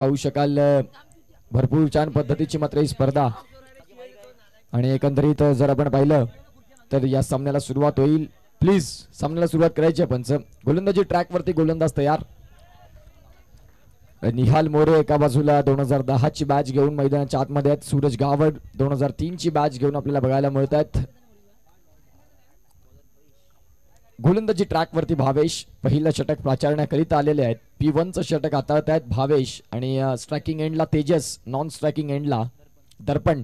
पाहू शकाल भरपूर छान पद्धतीची मात्र ही स्पर्धा आणि एकंदरीत जर आपण पाहिलं तर या सामन्याला सुरुवात होईल. प्लीज सामन्याला सुरुवात करायची आहे. पंच गोलंदाजी ट्रॅक वरती गोलंदाज तयार. निहाल मोरे एका बाजूला 2010 ची बॅच घेऊन मैदानाच्या आतमध्ये आहेत. सूरज गावड 2003 ची बॅच घेऊन आपल्याला बघायला मिळत आहेत. गोलंदाजी ट्रॅक वरती भावेश पहिलं षटक प्राचारण्याकरिता आलेले आहेत. P1 चं षटक हाताळत आहेत भावेश आणि स्ट्रायकिंग एंडला तेजस, नॉन स्ट्रायकिंग एंडला दर्पण.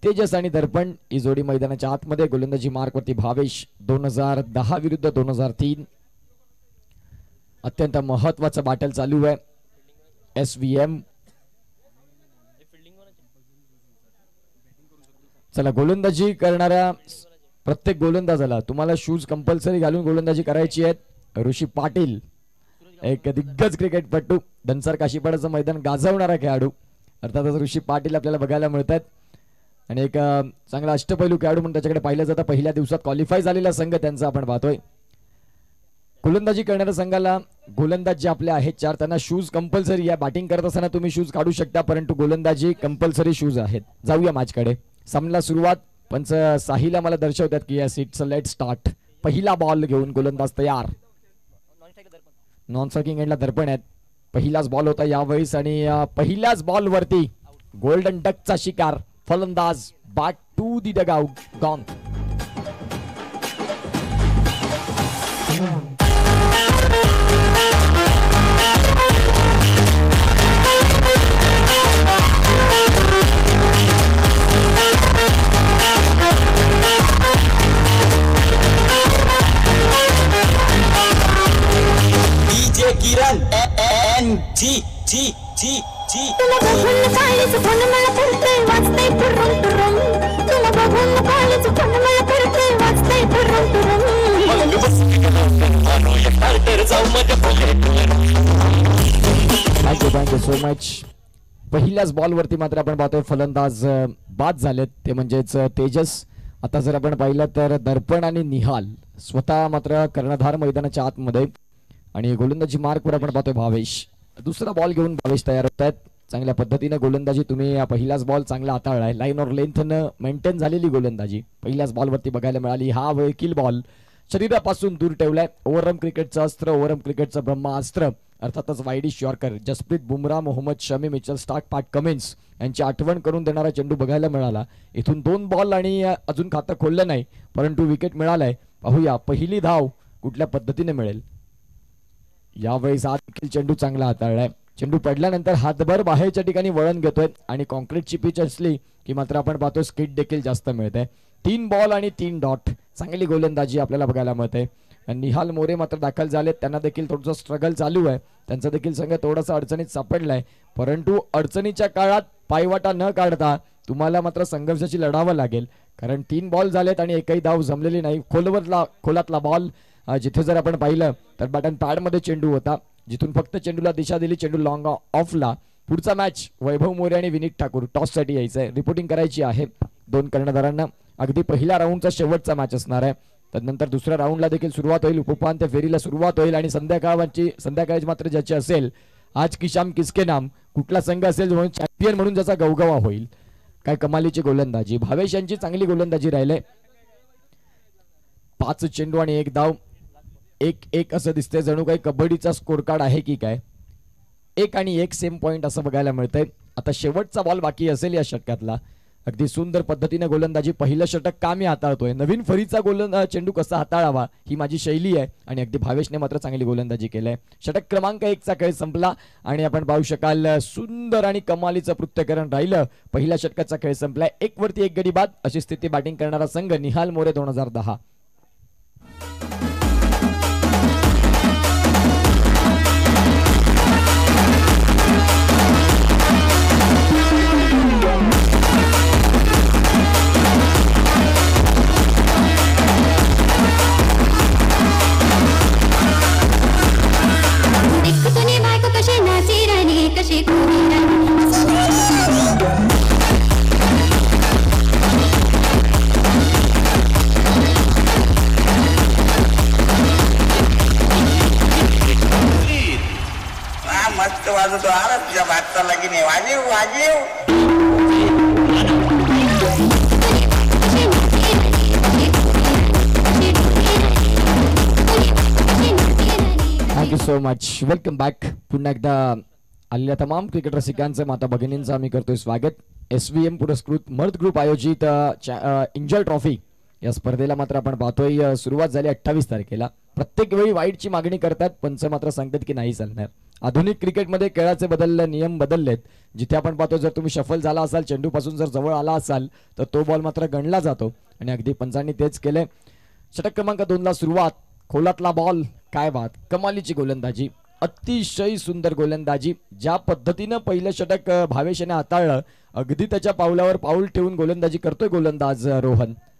तेजस आणि दर्पण ही जोडी मैदानाच्या आतमध्ये. गोलंदाजी मार्क वरती भावेश 2010 विरुद्ध 2003. अत्यंत महत्वाचं बॅटल चालू आहे. SVM चला गोलंदाजी करणाऱ्या प्रत्येक गोलंदाजाला तुम्हाला शूज कंपल्सरी घालून गोलंदाजी करायची आहे. ऋषी पाटील एक दिग्गज क्रिकेटपटू, धनसर काशीपाड्याचं मैदान गाजवणारा खेळाडू अर्थातच ऋषी पाटील आपल्याला बघायला मिळत आहेत. आणि एक चांगला अष्टपैलू खेळाडू म्हणून त्याच्याकडे पाहिलं जातं. पहिल्या दिवसात क्वालिफाय झालेला संघ त्यांचा आपण पाहतोय. गोलंदाजी करणाऱ्या संघाला गोलंदाज जे आपले आहेत 4 त्यांना शूज कंपल्सरी आहे. बॅटिंग करत असताना तुम्ही शूज काढू शकता परंतु गोलंदाजी कंपल्सरी शूज आहेत. जाऊया मॅचकडे. सामन्याला सुरुवात पंच साहिला मला दर्शवतात की या सीटचं लेट स्टार्ट. पहिला बॉल घेऊन गोलंदाज तयार. नॉन स्ट्रायकिंग एंडला दर्पण आहेत. पहिलाच बॉल होता यावेळेस आणि पहिल्याच बॉल वरती गोल्डन डकचा शिकार. फलंदाज bat to the dugout gone. Kiran NG तुला बघून काळीच फोन मला करते वाजते पुरम पुरम. तुला बघून काळीच फोन मला करते वाजते पुरम पुरम. Thank you so much. पहिल्याच बॉल वरती मात्र आपण पाहतोय फलंदाज बाद झालेत ते म्हणजेच तेजस. आता जर आपण पाहिलं तर दर्पण आणि निहाल स्वतः मात्र कर्णधार मैदानाच्या आतमध्ये आणि गोलंदाजी मार्कवर आपण पाहतोय भावेश. दुसरा बॉल घेऊन भावेश तयार होत आहेत. चांगल्या पद्धतीने गोलंदाजी तुम्ही पहिलाच बॉल चांगला हाताळलाय. लाईन ऑर लेंथनं मेंटेन झालेली गोलंदाजी पहिल्याच बॉलवरती बघायला मिळाली. हा वेळ किल बॉल शरीरापासून दूर ठेवलाय. ओव्हरआर्म क्रिकेटचं अस्त्र, ओव्हरआर्म क्रिकेटचं ब्रह्मास्त्र अर्थातच wideish yorker. Jasprit Bumrah, Mohammed Shami, Mitchell Starc, Pat Cummins यांची आठवण करून देणारा चेंडू बघायला मिळाला. इथून 2 बॉल आणि अजून खातं खोललं नाही परंतु विकेट मिळालाय. पाहूया पहिली धाव कुठल्या पद्धतीने मिळेल. यावेळेस हा देखील चेंडू चांगला हाताळलाय. चेंडू पडल्यानंतर हातभर बाहेरच्या ठिकाणी वळण घेतोय आणि कॉन्क्रीटची पिच असली की मात्र आपण पाहतो स्किट देखील जास्त मिळते. 3 बॉल आणि 3 डॉट. चांगली गोलंदाजी आपल्याला बघायला मिळते. निहाल मोरे मात्र दाखल झालेत. त्यांना देखील थोडंसं स्ट्रगल चालू आहे. त्यांचा देखील संघ थोडासा अडचणीत सापडलाय परंतु अडचणीच्या काळात पायवाटा न काढता तुम्हाला मात्र संघर्षाची लढावं लागेल कारण 3 बॉल झालेत आणि एकही धाव जमलेली नाही. खोलातला बॉल जिथे जर आपण पाहिलं तर बॅटन पॅडमध्ये चेंडू होता जिथून फक्त चेंडूला दिशा दिली. चेंडू लॉंग ऑफला. पुढचा मॅच वैभव मोरे आणि विनीत ठाकूर टॉससाठी यायचंय. रिपोर्टिंग करायची आहे 2 कर्णधारांना. अगदी पहिल्या राऊंडचा शेवटचा मॅच असणार आहे. त्यानंतर दुसऱ्या राऊंडला देखील सुरुवात होईल. उपांत्य फेरीला सुरुवात होईल आणि संध्याकाळची मात्र ज्याची असेल आज की शाम किसके नाम कुठला संघ असेल म्हणून चॅम्पियन म्हणून ज्याचा गवगवा होईल. काय कमालीची गोलंदाजी. भावेश यांची चांगली गोलंदाजी राहिले. 5 चेंडू आणि 1 धाव. 1-1 असं दिसतंय. जणू काही कबड्डीचा स्कोर कार्ड आहे की काय. 1 आणि 1 सेम पॉइंट असं बघायला मिळतंय. आता शेवटचा बॉल बाकी असेल या षटकातला. अगदी सुंदर पद्धतीने गोलंदाजी. पहिलं षटक का मी हाताळतोय. नवीन फरीचा चेंडू कसा हाताळावा ही माझी शैली आहे आणि अगदी भावेशने मात्र चांगली गोलंदाजी केली आहे. षटक क्रमांक 1 चा खेळ संपला आणि आपण पाहू शकाल सुंदर आणि कमालीचं पृथ्थकरण राहिलं. पहिल्या षटकाचा खेळ संपलाय. 1 वरती 1 गडी बाद अशी स्थिती. बॅटिंग करणारा संघ निहाल मोरे 2010. कशी चला की नाही वाजीव वाजीव thank you so much. Welcome back. पुन्हा एकदा आलेल्या तमाम क्रिकेट रसिकांचं माता भगिनींचं आम्ही करतोय स्वागत. SVM पुरस्कृत मर्द ग्रुप आयोजित इंजॉय ट्रॉफी या स्पर्धेला मात्र आपण पाहतोय सुरुवात झाली 28 तारखेला. प्रत्येक वेळी वाईटची मागणी करतात, पंच मात्र सांगतात की नाही चालणार. आधुनिक क्रिकेटमध्ये खेळाचे नियम बदललेत. जिथे आपण पाहतो जर तुम्ही शफल झाला असाल, चेंडूपासून जर जवळ आला असाल तर तो बॉल मात्र गणला जातो आणि अगदी पंचांनी तेच केलंय. षटक क्रमांक 2 ला सुरुवात. खोलातला बॉल, काय बात, कमालीची गोलंदाजी, अतिशय सुंदर गोलंदाजी. ज्या पद्धतीनं पहिलं षटक भावेशने हाताळलं, अगदी त्याच्या पावलावर पाऊल ठेवून गोलंदाजी करतोय गोलंदाज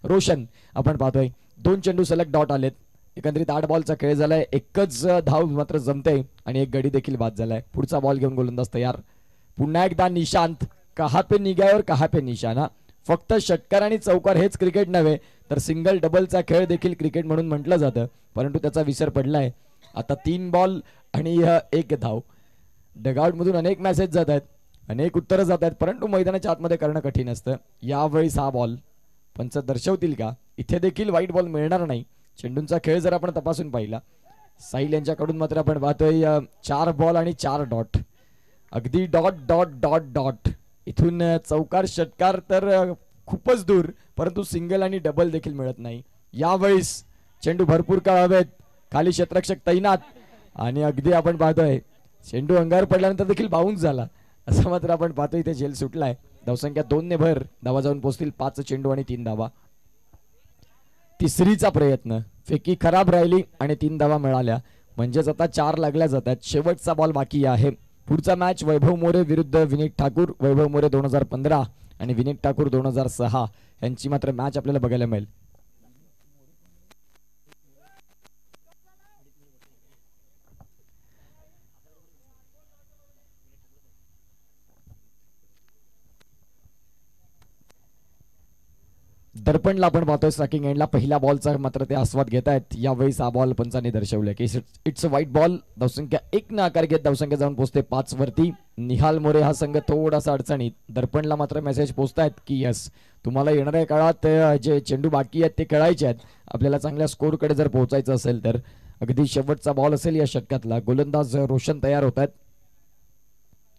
रोशन. आपण पाहतोय 2 चेंडू सलग डॉट आलेत. एकंदरीत 8 बॉलचा खेळ झालाय. एकच धाव मात्र जमते आणि एक गडी देखील बाद झालाय. पुढचा बॉल घेऊन गोलंदाज तयार. पुन्हा एकदा निशांत. कहा पे निगावर कहा पे निशाणा. फक्त षटकार आणि चौकार हेच क्रिकेट नव्हे तर सिंगल डबलचा खेळ देखील क्रिकेट म्हणून म्हटलं जातं, परंतु त्याचा विसर पडलाय. आता 3 बॉल आणि 1 धाव. डगआउट मधून अनेक मेसेज जात आहेत, अनेक उत्तरं जात आहेत, परंतु मैदानाच्या आतमध्ये करणं कठीण असतं. यावेळी 6 बॉल पंच दर्शवतील का? इथे देखील वाईट बॉल मिळणार नाही. चेंडूंचा खेळ जर आपण तपासून पाहिला, साहिल यांच्याकडून मात्र आपण पाहतोय 4 बॉल आणि 4 डॉट. अगदी डॉट डॉट डॉट डॉट. इथून चौकार षटकार तर खूपच दूर, परंतु सिंगल आणि डबल देखील मिळत नाही. यावेळेस चेंडू भरपूर काळ हवेत, खाली क्षेत्ररक्षक तैनात आणि अगदी आपण पाहतोय चेंडू अंगावर पडल्यानंतर देखील बाउन्स झाला, असं मात्र आपण पाहतोय. इथे झेल सुटलाय. धावसंख्या 2 ने भर. धावा जाऊन पोहोचतील 5 चेंडू आणि 3 धावा. तिसरीचा प्रयत्न, फेकी खराब राहिली आणि 3 धावा मिळाल्या, म्हणजेच आता 4 लागल्या जातात. शेवटचा बॉल बाकी आहे. पुढचा मॅच वैभव मोरे विरुद्ध विनीत ठाकूर. वैभव मोरे 2015 आणि विनीत ठाकूर 2006 यांची मात्र मॅच आपल्याला बघायला मिळेल. दर्पणला आपण पाहतोय स्ट्रायकिंग एंडला पहिल्या बॉलचा मात्र ते आस्वाद घेत आहेत. यावेळी 6 बॉल पंचांनी दर्शवले की इट्स अ व्हाईट बॉल. धावसंख्या 1 न आकार घेत धावसंख्या जाऊन पोहोचते 5 वरती. निहाल मोरे हा संघ थोडासा अडचणीत. दर्पणला मात्र मेसेज पोहोचतायत की यस, तुम्हाला येणाऱ्या काळात जे चेंडू बाकी आहेत ते खेळायचे आहेत. आपल्याला चांगल्या स्कोरकडे जर पोहोचायचं असेल तर. अगदी शेवटचा बॉल असेल या षटकातला. गोलंदाज रोशन तयार होत आहेत.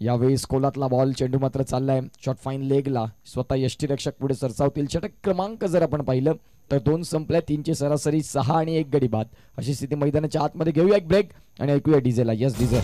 यावेळी कोलातला बॉल. चेंडू मात्र चाललाय शॉर्ट फाईन लेगला. स्वतः यष्टीरक्षक पुढे सरसावतील. षटक क्रमांक जर आपण पाहिलं तर 2 संपल्या, 3ची सरासरी 6 आणि 1 गडी बाद अशी स्थिती मैदानाच्या आतमध्ये. घेऊया एक ब्रेक आणि ऐकूया डीजेला. Yes DJ.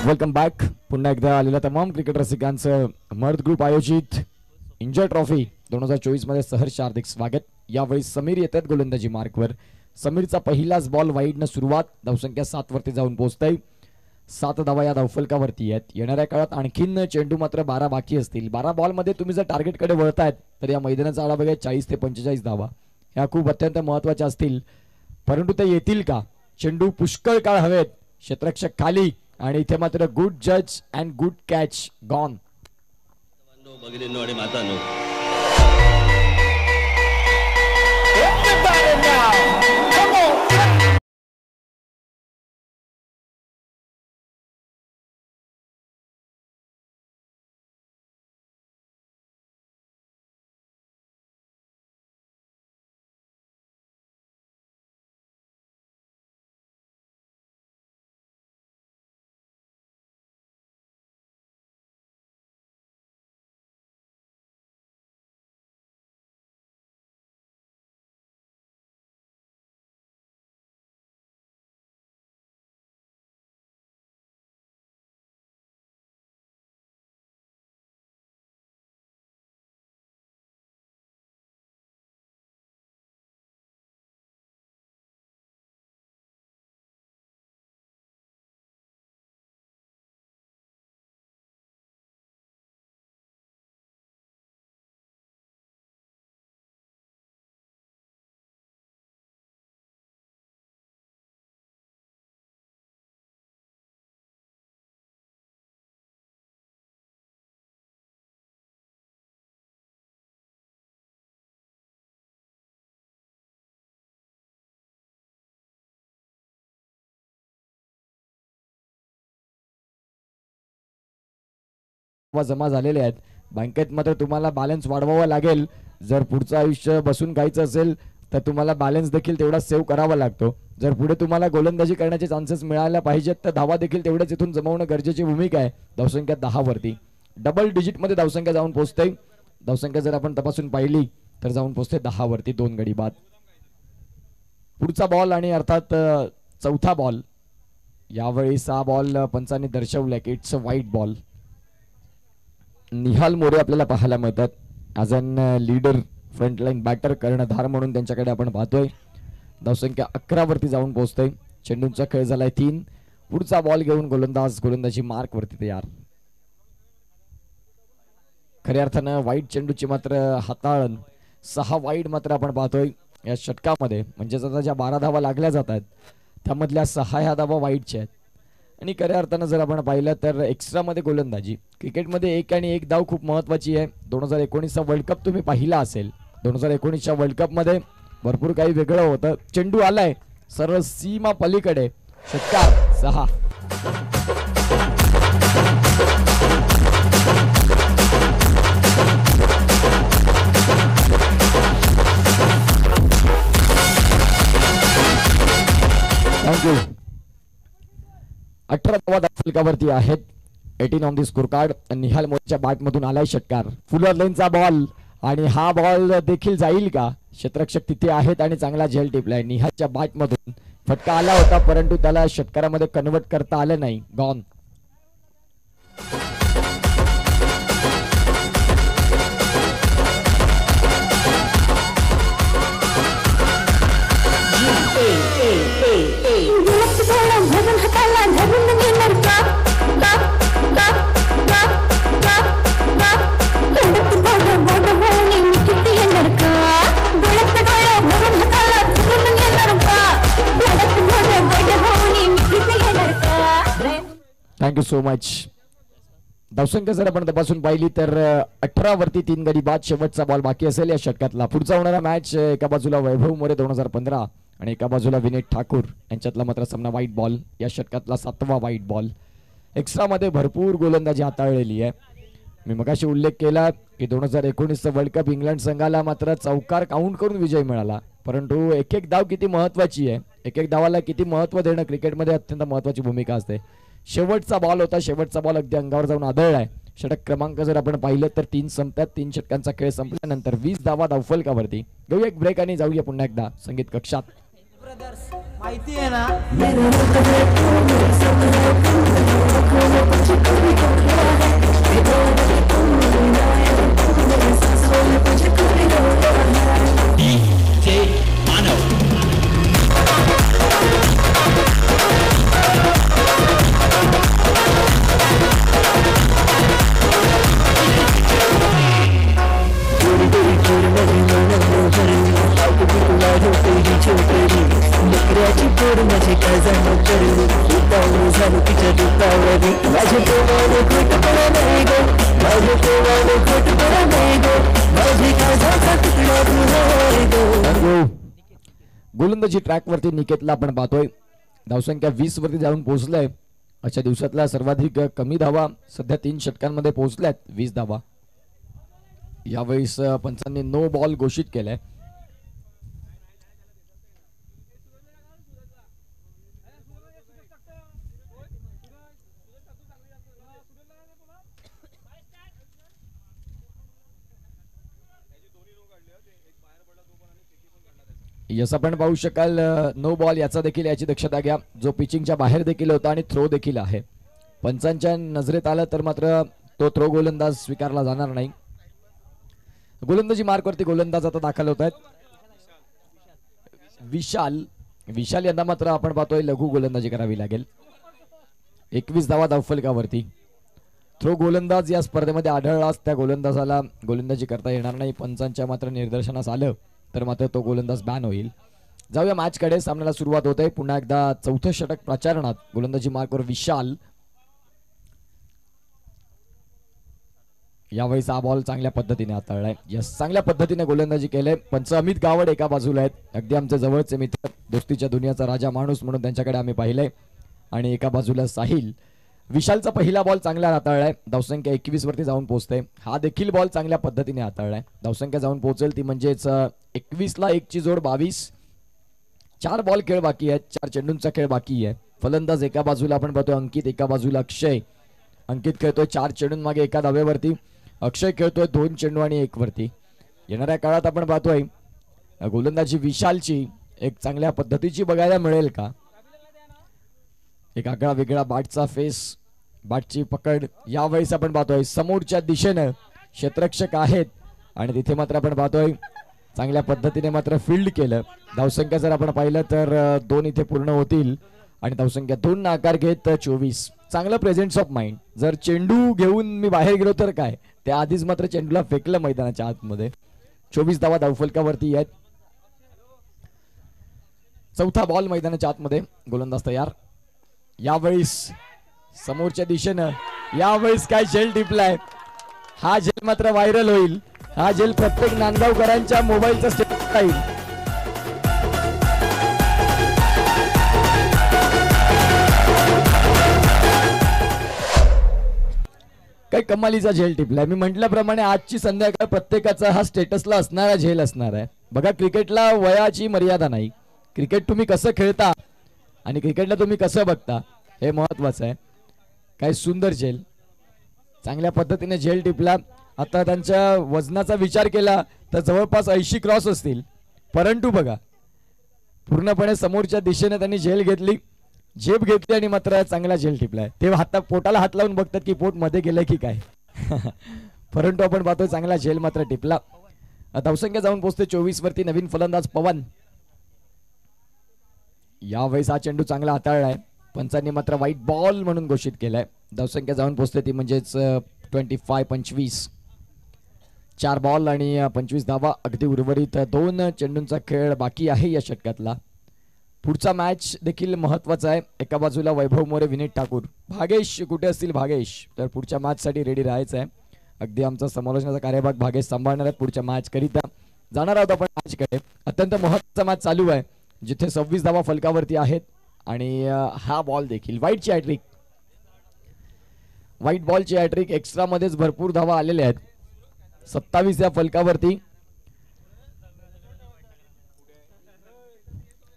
Welcome back. पुन्हा एकदा आलेल्या तमाम क्रिकेट रसिकांचं मर्द ग्रुप आयोजित इंजॉय ट्रॉफी 2024 मध्ये सहर्ष हार्दिक स्वागत. यावेळी समीर येतात गोलंदाजी मार्कवर. समीरचा पहिलाच बॉल वाईडनं सुरुवात. धावसंख्या 7 वरती जाऊन पोहोचतंय. 7 धावा या धावफलकावरती आहेत. येणाऱ्या काळात आणखीन चेंडू मात्र 12 बाकी असतील. 12 बॉलमध्ये तुम्ही जर टार्गेटकडे वळतायत तर या मैदानाचा आळा बघा 40 ते 45 धावा ह्या खूप अत्यंत महत्वाच्या असतील, परंतु ते येतील का? चेंडू पुष्कळ काळ हवेत, क्षेत्ररक्षक खाली आणि इथे मात्र गुड जज अँड गुड कॅच गॉन. भगिनींनो आणि मातांनो, जमा झालेले आहेत. बँकेत मात्र तुम्हाला बॅलन्स वाढवावा लागेल. जर पुढचं आयुष्य बसून खायचं असेल तर तुम्हाला बॅलन्स देखील तेवढा सेव्ह करावा लागतो. जर पुढे तुम्हाला गोलंदाजी करण्याचे चान्सेस मिळायला पाहिजेत तर धावा देखील तेवढेच इथून जमवणं गरजेची भूमिका आहे. धावसंख्या 10 वरती डबल डिजिटमध्ये धावसंख्या जाऊन पोहोचते. धावसंख्या जर आपण तपासून पाहिली तर जाऊन पोहोचते 10 वरती. 2 गडी बाद. पुढचा बॉल आणि अर्थात चौथा बॉल. यावेळी हा बॉल पंचांनी दर्शवलाय की it's a white ball. Nihal More आपल्याला पाहायला मिळतात. As an leader frontline batter कर्णधार म्हणून त्यांच्याकडे आपण पाहतोय. धावसंख्या 11 वरती जाऊन पोहोचते. चेंडूंचा खेळ झालाय 3. पुढचा बॉल घेऊन गोलंदाजी मार्क वरती तयार. खऱ्या अर्थानं वाईट चेंडूची मात्र हाताळण 6 वाईट मात्र आपण पाहतोय या षटकामध्ये. म्हणजेच आता ज्या 12 धावा लागल्या जात आहेत त्यामधल्या 6 ह्या धावा वाईटच्या आहेत. आणि खऱ्या अर्थानं जर आपण पाहिलं तर एक्स्ट्रामध्ये गोलंदाजी क्रिकेटमध्ये 1 आणि 1 धाव खूप महत्वाची आहे. 2019चा वर्ल्ड कप तुम्ही पाहिला असेल. 2019च्या वर्ल्ड कपमध्ये भरपूर काही वेगळं होतं. चेंडू आलाय सरळ सीमा पलीकडे. षटकार 6. थँक्यू. 18 धावा फलकावरती आहेत. 18 on the score card. Nihal मोरेच्या बॅटमधून आलाय षटकार. फुलर लेनचा बॉल आणि हा बॉल देखील जाईल का? क्षेत्ररक्षक तिथे आहेत आणि चांगला झेल टिपलाय. निहालच्या बॅटमधून फटका आला होता परंतु त्याला षटकारामध्ये कन्वर्ट करता आलं नाही. गॉन. Thank you so much. धावसंख्या जर आपण तपासून पाहिली तर 18 वरती 3 गडी बाद. शेवटचा बॉल बाकी असेल या षटकातला. पुढचा होणारा मॅच एका बाजूला वैभव मोरे 2015 आणि एका बाजूला विनेत ठाकूर यांच्यातला मात्र सामना व्हाईट बॉल. या षटकातला 7वा व्हाईट बॉल. एक्स्ट्रामध्ये भरपूर गोलंदाजी हाताळलेली आहे. मी मगाशी उल्लेख केला की 2019चा वर्ल्ड कप इंग्लंड संघाला मात्र चौकार काउंट करून विजय मिळाला. परंतु एक एक धाव किती महत्वाची आहे. एक एक धावाला किती महत्व देणं क्रिकेटमध्ये अत्यंत महत्वाची भूमिका असते. शेवटचा बॉल होता. शेवटचा बॉल अगदी अंगावर जाऊन आदळलाय. षटक क्रमांक जर आपण पाहिलं तर 3 संपतात. 3 षटकांचा खेळ संपल्यानंतर 20 धावा धावफलकावरती. घेऊया एक ब्रेक आणि जाऊया पुन्हा एकदा संगीत कक्षात. माहिती आहे ना. गोलंदाजी ट्रॅक वरती निकेतला आपण पाहतोय. धावसंख्या 20 वरती जाऊन पोहोचलाय. आजच्या दिवसातला सर्वाधिक कमी धावा सध्या 3 षटकांमध्ये पोहोचल्यात 20 धावा. यावेळेस पंचांनी नो बॉल घोषित केलाय. यस आपण पाहू शकाल नो बॉल याचा देखील याची दक्षता घ्या. जो पिचिंगच्या बाहेर देखील होता आणि थ्रो देखील आहे. पंचांच्या नजरेत आलं तर मात्र तो थ्रो गोलंदाज स्वीकारला जाणार नाही. गोलंदाजी मार्कवरती गोलंदाज आता दाखल होत आहेत. विशाल यांना मात्र आपण पाहतोय लघु गोलंदाजी करावी लागेल. 21 धावा धावफलकावरती. थ्रो गोलंदाज या स्पर्धेमध्ये आढळलाच त्या गोलंदाजाला गोलंदाजी करता येणार नाही. पंचांच्या मात्र निदर्शनास आलं तर मात्र तो गोलंदाज बॅन होईल. जाऊया मॅच कडे. सामन्याला सुरुवात होते. पुन्हा एकदा चौथं षटक प्रचारणात. गोलंदाजी मार्कवर विशाल. यावेळेस हा बॉल चांगल्या पद्धतीने हाताळलाय. यस चांगल्या पद्धतीने गोलंदाजी केलंय. पंच अमित गावड एका बाजूला आहेत. अगदी आमचे जवळचे मित्र. दोस्तीच्या दुनियाचा राजा माणूस म्हणून त्यांच्याकडे आम्ही पाहिलंय. आणि एका बाजूला साहिल विशालचा पहिला बॉल चांगला हाताळलाय, धावसंख्या 21 वरती जाऊन पोहोचते. हा देखील बॉल चांगल्या पद्धतीने हाताळलाय, धावसंख्या जाऊन पोहोचेल ती म्हणजेच 21ला 1 ची जोड 22. 4 बॉल खेळ बाकी आहेत, 4 चेंडूंचा खेळ बाकी आहे. फलंदाज एका बाजूला आपण पाहतोय अंकित, एका बाजूला अक्षय. अंकित खेळतोय 4 चेंडूंमागे एका धावेवरती, अक्षय खेळतोय 2 चेंडू आणि 1 वरती. येणाऱ्या काळात आपण पाहतोय गोलंदाजी विशालची एक चांगल्या पद्धतीची बघायला मिळेल का. एक आगळा वेगळा बाटचा फेस, बाटची पकड. यावेळेस आपण पाहतोय समोरच्या दिशेनं क्षेत्ररक्षक आहेत आणि तिथे मात्र आपण पाहतोय चांगल्या पद्धतीने मात्र फील्ड केलं. धावसंख्या जर आपण पाहिलं तर 2 इथे पूर्ण होतील आणि धावसंख्या 2 ना आकार घेत 24. चांगलं प्रेझेन्स ऑफ माइंड. जर चेंडू घेऊन मी बाहेर गेलो तर काय, त्या आधीच मात्र चेंडूला फेकलं मैदानाच्या आतमध्ये. 24 धावा धावफलकावरती आहेत. चौथा बॉल मैदानाच्या आतमध्ये, गोलंदाज तयार. यावेळेस समोरच्या दिशेनं यावेळेस काय झेल टिपलाय. हा झेल मात्र व्हायरल होईल. हा झेल प्रत्येक नांदगावकरांच्या मोबाईलचा स्टेटस राहील. काय कमालीचा झेल टिपलाय. मी म्हटल्याप्रमाणे आजची संध्याकाळ प्रत्येकाचा हा स्टेटसला असणारा झेल असणार आहे. बघा, क्रिकेटला वयाची मर्यादा नाही. क्रिकेट तुम्ही कसं खेळता आणि क्रिकेटला तुम्ही कसं बघता हे महत्वाचं आहे. काय सुंदर झेल, चांगल्या पद्धतीने झेल टिपला. आता त्यांच्या वजनाचा विचार केला तर जवळपास 80 क्रॉस असतील, परंतु बघा पूर्णपणे समोरच्या दिशेने त्यांनी झेल घेतली, झेप घेतली आणि मात्र चांगला झेल टिपलाय. ते पोटाला हात लावून बघतात की पोट मध्ये गेलंय की काय. परंतु आपण पाहतोय चांगला झेल मात्र टिपला. धावसंख्या जाऊन पोहोचते 24 वरती. नवीन फलंदाज पवन. यावेळेस हा चेंडू चांगला हाताळलाय, पंचांनी मात्र व्हाईट बॉल म्हणून घोषित केलाय. धावसंख्या जाऊन पोहोचते ती म्हणजेच 25. 4 बॉल आणि 25 धावा. अगदी उर्वरित 2 चेंडूंचा खेळ बाकी आहे या षटकातला. पुढचा मॅच देखील महत्वाचा आहे. एका बाजूला वैभव मोरे, विनीत ठाकूर. भागेश कुठे असतील भागेश, तर पुढच्या मॅच साठी रेडी राहायचं आहे. अगदी आमचा समालोचनाचा कार्यभाग भागेश सांभाळणार आहे. पुढच्या मॅच करिता जाणार आहोत आपण मॅचकडे. अत्यंत महत्वाचा मॅच चालू आहे जिथे 26 धावा फलकावरती आहेत आणि हा बॉल देखील व्हाईटची हॅट्रिक. व्हाईट बॉलची हॅट्रिक. एक्स्ट्रा मध्येच भरपूर धावा आलेल्या आहेत. 27 या फलकावरती.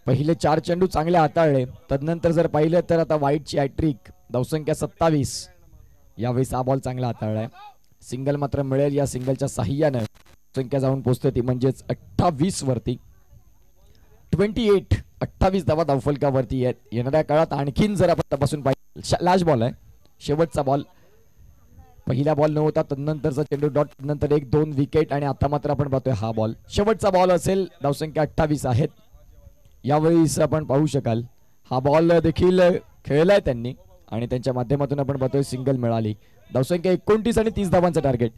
पहिले 4 चेंडू चांगले हाताळले, तदनंतर जर पाहिलं तर आता व्हाईटची हॅट्रिक. धावसंख्या 27. यावेळेस हा बॉल चांगला हाताळलाय. सिंगल मात्र मिळेल. या सिंगलच्या साह्यानं संख्या जाऊन पोहोचते ती म्हणजेच 28 वरती. 28 धावा धावफलकावरती आहेत. येणाऱ्या काळात आणखीन जर आपण तपासून पाहिजे, लास्ट बॉल आहे, शेवटचा बॉल. पहिला बॉल नव्हता, तदनंतरचा चेंडू डॉट, नंतर 1-2 विकेट आणि आता मात्र आपण पाहतोय हा बॉल शेवटचा बॉल असेल. धावसंख्या 28 आहेत. यावेळेस आपण पाहू शकाल हा बॉल देखील खेळलाय त्यांनी आणि त्यांच्या माध्यमातून आपण पाहतोय सिंगल मिळाली. धावसंख्या 29 आणि 30 धावांचं टार्गेट.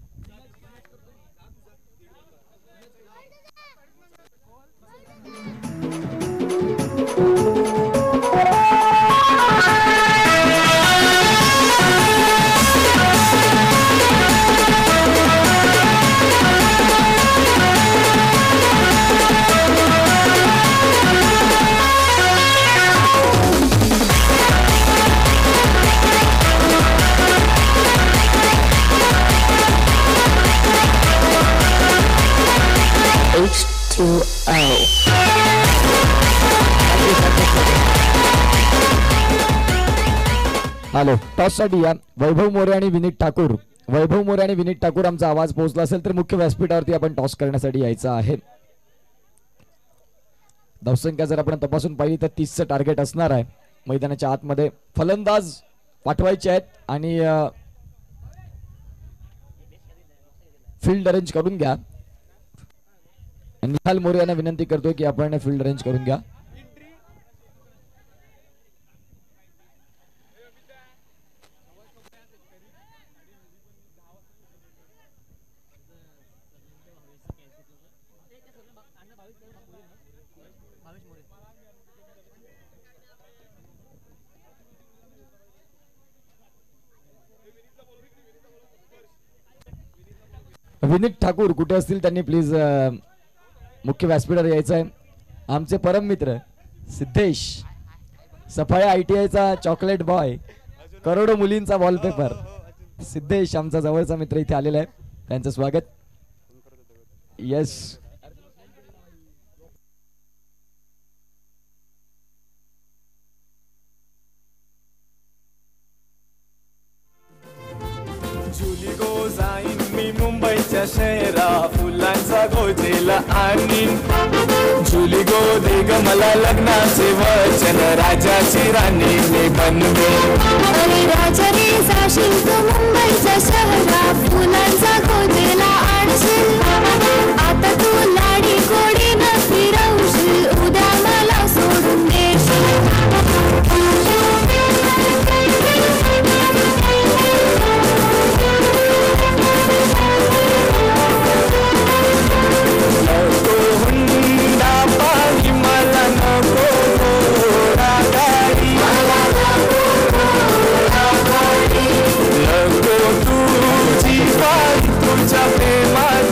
हॅलो, टॉस साठी या वैभव मोरे आणि विनीत ठाकूर. वैभव मोरे आणि विनीत ठाकूर, आमचा आवाज पोहोचला असेल तर मुख्य व्यासपीठावरती आपण टॉस करण्यासाठी यायचं आहे. धावसंख्या जर आपण तपासून पाहिली तर 30चं टार्गेट असणार आहे. मैदानाच्या आतमध्ये फलंदाज पाठवायचे आहेत आणि फील्ड अरेंज करून घ्या. निहाल मोरे यांना विनंती करतोय की आपण फील्ड अरेंज करून घ्या. विनीत ठाकूर कुठे असतील त्यांनी प्लीज मुख्य व्यासपीठावर यायचं आहे. आमचे परम मित्र सिद्धेश सफाळे ITI चा चॉकलेट बॉय करोडो मुलींचा वॉलपेपर सिद्धेश आमचा जवळचा मित्र इथे आलेला आहे, त्यांचं स्वागत. येस, जुली गो जाईन मी मुंबईच्या शहरा फुलांचा गोजेला आणीन. जुली गो दे ग मला लग्नाचे वचन राजाची राणी मी बनवे. अरे राजा रे जाशील तू मुंबईच्या शहरा फुलांचा गोजेला आणशील. आता तू लाडी गोडी न फिरवशील उद्या मला सोडून देशील. नको हुंडा पाणी मला नको घोडा गाडी. नको तुझी वारी तुझ्या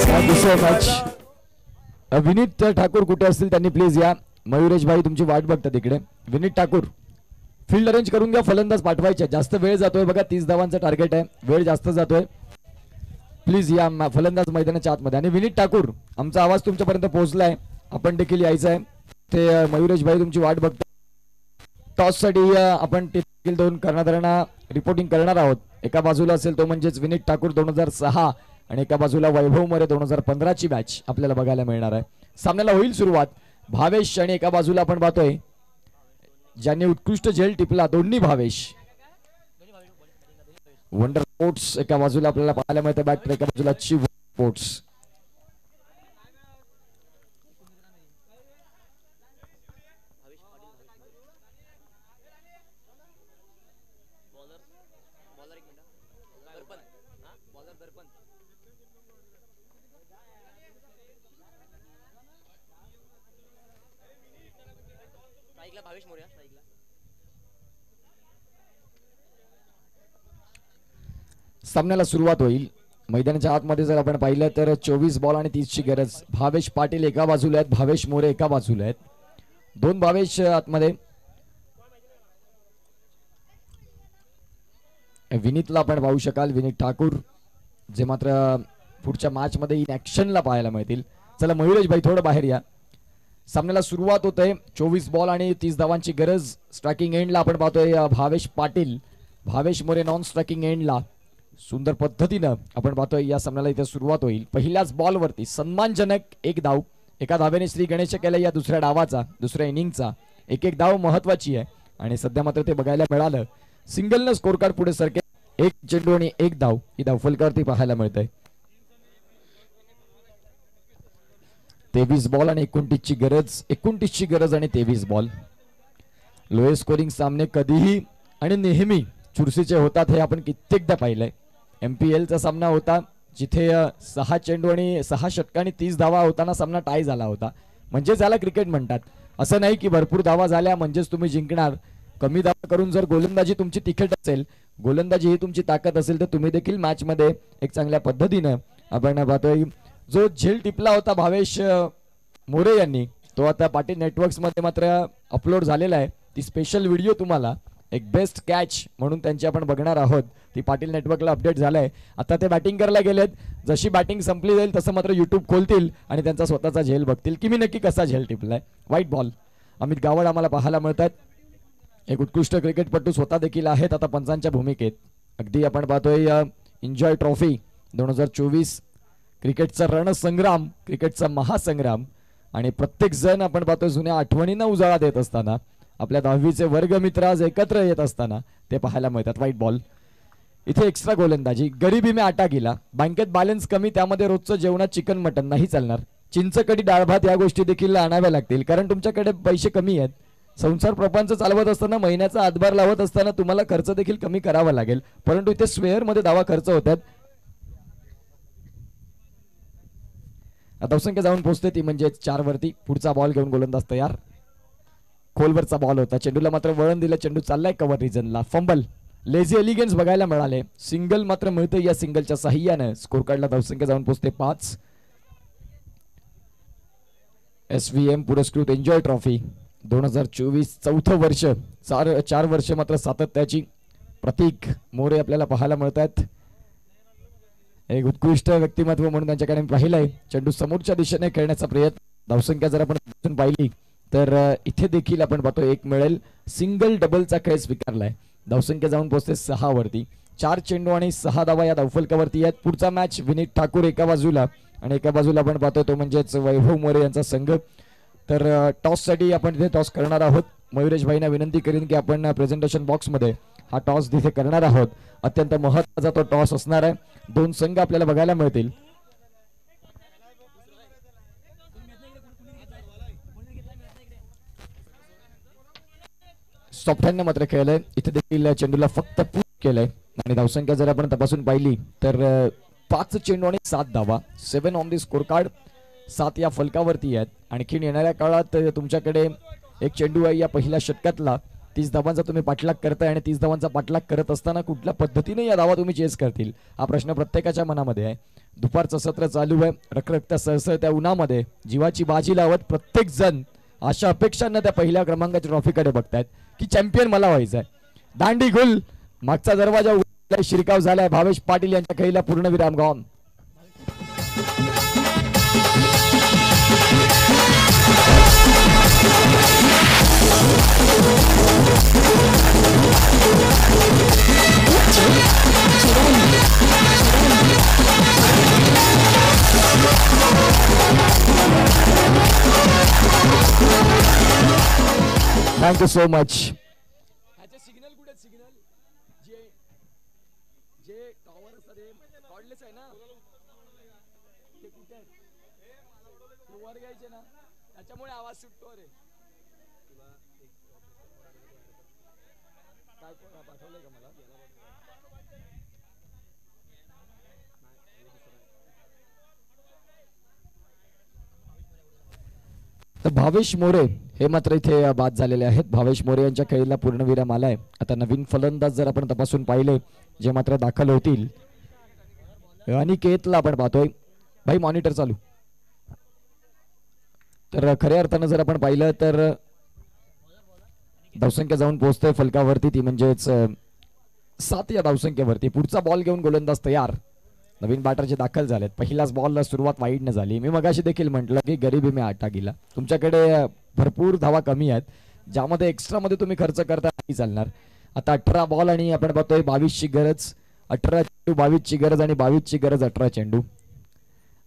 थँक्यू सो प्रेमाची. मच. विनीत ठाकूर कुठे असतील त्यांनी प्लीज या. मयुरेश भाई तुमची वाट बघतात इकडे. विनीत ठाकूर फील्ड अरेंज करून घ्या, फलंदाज पाठवायचे. जास्त वेळ जातोय बघा, 30 धावांचं टार्गेट आहे, वेळ जास्त जातोय. प्लीज या फलंदाज मैदानाच्या आतमध्ये. आणि विनीत ठाकूर आमचा आवाज तुमच्यापर्यंत पोहोचलाय, आपण देखील यायचं आहे. ते मयुरेश भाई तुमची वाट बघतात. टॉस साठी आपण देखील 2 कर्णधारांना रिपोर्टिंग करणार आहोत. एका बाजूला असेल तो म्हणजेच विनीत ठाकूर 2006 आणि एका बाजूला वैभव मोरे 2015 ची बॅच आपल्याला बघायला मिळणार आहे. सामन्याला होईल सुरुवात. भावेश आणि एका बाजूला आपण पाहतोय ज्यांनी उत्कृष्ट झेल टिपला, दोन्ही भावेश. वंडर स्पोर्ट्स एका बाजूला आपल्याला पाहायला मिळतं बॅट, एका बाजूला चिव स्पोर्ट्स. सामन्याला सुरुवात होईल. मैदानाच्या आतमध्ये जर आपण पाहिलं तर 24 बॉल आणि 30 ची गरज. भावेश पाटील एका बाजूला आहेत, भावेश मोरे एका बाजूला आहेत. 2 भावेश आतमध्ये. विनीतला आपण पाहू शकाल, विनीत ठाकूर जे मात्र पुढच्या मॅच मध्ये इन ऍक्शनला पाहायला मिळतील. चला मयुरेश भाई थोडं बाहेर या. सामन्याला सुरुवात होते. 24 बॉल आणि 30 धावांची गरज. स्ट्रायकिंग एंडला आपण पाहतोय भावेश पाटील, भावेश मोरे नॉन स्ट्रायकिंग एंडला. सुंदर पद्धतीनं आपण पाहतोय या सामन्याला इथे सुरुवात होईल. पहिल्याच बॉलवरती सन्मानजनक 1 धाव. एका धावेने श्री गणेश केला या दुसऱ्या डावाचा, दुसऱ्या इनिंगचा. 1 धाव महत्वाची आहे आणि सध्या मात्र ते बघायला मिळालं. सिंगलनं स्कोर कार्ड पुढे सरके. 1 चेंडू आणि 1 धाव ही धाव फलकावरती पाहायला मिळतंय. 23 बॉल आणि 29 ची गरज. 29 ची गरज आणि 23 बॉल. लोएस्ट स्कोरिंग सामने कधीही आणि नेहमी चुरशीचे होतात हे आपण कित्येकदा पाहिलंय. MPL चा सामना होता जिथे 6 चेंडू आणि 6 षटकांनी 30 धावा होताना सामना टाय झाला होता. म्हणजे त्याला क्रिकेट म्हणतात. असं नाही की भरपूर धावा झाल्या म्हणजेच तुम्ही जिंकणार. कमी धावा करून जर गोलंदाजी तुमची तिखट असेल, गोलंदाजी ही तुमची ताकद असेल तर तुम्ही देखील मॅच मध्ये एक चांगल्या पद्धतीनं आपण पाहतोय. जो झेल टिपला होता भावेश मोरे यांनी, तो आता पाटील नेटवर्क्स मध्ये मात्र अपलोड झालेला आहे. ती स्पेशल व्हिडिओ तुम्हाला एक बेस्ट कॅच म्हणून त्यांची आपण बघणार आहोत. ती पाटील नेटवर्कला अपडेट झालाय. आता ते बॅटिंग करायला गेलेत. जशी बॅटिंग संपली जाईल तसं मात्र युट्यूब खोलतील आणि त्यांचा स्वतःचा झेल बघतील की मी नक्की कसा झेल टिपलाय. White ball. अमित गावड आम्हाला पाहायला मिळतात. एक उत्कृष्ट क्रिकेटपटू स्वतः देखील आहेत आता पंचांच्या भूमिकेत. अगदी आपण पाहतोय एन्जॉय ट्रॉफी 2024 क्रिकेटचा रणसंग्राम, क्रिकेटचा महासंग्राम. आणि प्रत्येक जण आपण पाहतोय जुन्या आठवणींना उजाळा देत असताना, आपल्या 10वीचे वर्गमित्र आज एकत्र येत असताना ते पाहायला मिळतात. White ball. इथे एक्स्ट्रा गोलंदाजी. गरिबी में आटा गेला. बँकेत बॅलन्स कमी, त्यामध्ये रोजचं जेवणात चिकन मटन नाही चालणार. चिंचकडी डाळ भात या गोष्टी देखील आणाव्या लागतील कारण तुमच्याकडे पैसे कमी आहेत. संसार प्रपंच चालवत असताना, महिन्याचा हातभार लावत असताना तुम्हाला खर्च देखील कमी करावा लागेल. परंतु इथे स्क्वेअर मध्ये दावा खर्च होतात. धावसंख्या जाऊन पोहोचते ती म्हणजे 4 वरती. पुढचा बॉल घेऊन गोलंदाज तयार. खोलवरचा बॉल होता. चेंडूला मात्र वळण दिलं. चेंडू चाललाय कव्हर रिजनला. फंबल. लेझी एलिगन्स बघायला मिळाले. सिंगल मात्र मिळतं. या सिंगलच्या साह्यानं स्कोर कार्डला धावसंख्या जाऊन पोहोचते 5. SVM पुरस्कृत एन्जॉय ट्रॉफी 2024 चौथं वर्ष. 4 वर्ष मात्र सातत्याची प्रतीक मोरे आपल्याला पाहायला मिळत आहेत. एक उत्कृष्ट व्यक्तिमत्व म्हणून त्यांच्याकडे पाहिलंय. चेंडू समोरच्या दिशेने खेळण्याचा प्रयत्न. धावसंख्या जर आपण पाहिली तर इथे देखील आपण पाहतो एक मिळेल. सिंगल डबलचा खेळ स्वीकारलाय. धावसंख्या जाऊन पोहोचते 6 वरती. 4 चेंडू आणि 6 धावा या धावफलकावरती आहेत. पुढचा मॅच विनीत ठाकूर एका बाजूला आणि एका बाजूला आपण पाहतो तो म्हणजेच वैभव मोरे यांचा संघ. तर टॉस साठी आपण तिथे टॉस करणार आहोत. मयुरेश भाईंना विनंती करीन की आपण प्रेझेंटेशन बॉक्स मध्ये हा टॉस तिथे करणार आहोत. अत्यंत महत्त्वाचा तो टॉस असणार आहे. 2 संघ आपल्याला बघायला मिळतील. सॉफ्ट हँडने मात्र खेळलंय. इथे देखील चेंडूला फक्त पुश केलंय आणि धावसंख्या जर आपण तपासून पाहिली तर 5 चेंडू आणि 7 धावा. 7 ऑन दी स्कोर कार्ड. 7 या फलकावरती आहेत. आणखीन येणाऱ्या काळात तुमच्याकडे एक चेंडू आहे या पहिल्या षटकातला. 30 धावांचा तुम्ही पाठलाग करताय आणि 30 धावांचा पाठलाग करत असताना कुठल्या पद्धतीने या धावा तुम्ही चेस करतील हा प्रश्न प्रत्येकाच्या मनामध्ये आहे. दुपारचं सत्र चालू आहे. रखरखत्या सळसळत्या उन्हामध्ये जीवाची बाजी लावत प्रत्येक जण अशा अपेक्षांना त्या पहिल्या क्रमांकाच्या ट्रॉफीकडे बघतायत की चॅम्पियन मला व्हायचंय. दांडी गुल. मागचा दरवाजा उघडलाय. शिरकाव झालाय. भावेश पाटील यांच्या खेळीला पूर्णविराम gone. Thank you so much. Signal कुठे सिग्नल जे टॉवर असतात कॉर्डलेस आहे ना ते कुठे वर घ्यायचे ना त्याच्यामुळे आवाज सुटतो रे. काय पाठवलंय का मला? तर भावेश मोरे हे मात्र इथे बाद झालेले आहेत. भावेश मोरे यांच्या खेळीला पूर्णविराम आलाय. आता नवीन फलंदाज जर आपण तपासून पाहिले जे मात्र दाखल होतील. अनिकेतला आपण पाहतोय. भाई मॉनिटर चालू. तर खऱ्या अर्थानं जर आपण पाहिलं तर धावसंख्या जाऊन पोहोचतोय फलकावरती ती म्हणजेच 7 या धावसंख्येवरती. पुढचा बॉल घेऊन गोलंदाज तयार. नवीन बॅटरचे दाखल झालेत. पहिलाच बॉलला सुरुवात वाईड न झाली. मी मगाशी देखील म्हटलं की गरिबी में आटा गेला. तुमच्याकडे भरपूर धावा कमी आहेत ज्यामध्ये एक्स्ट्रा मध्ये तुम्ही खर्च करता नाही चालणार. आता 18 बॉल आणि आपण पाहतोय 22 ची गरज. 18 चेंडू 22 ची गरज आणि 22 ची गरज 18 चेंडू.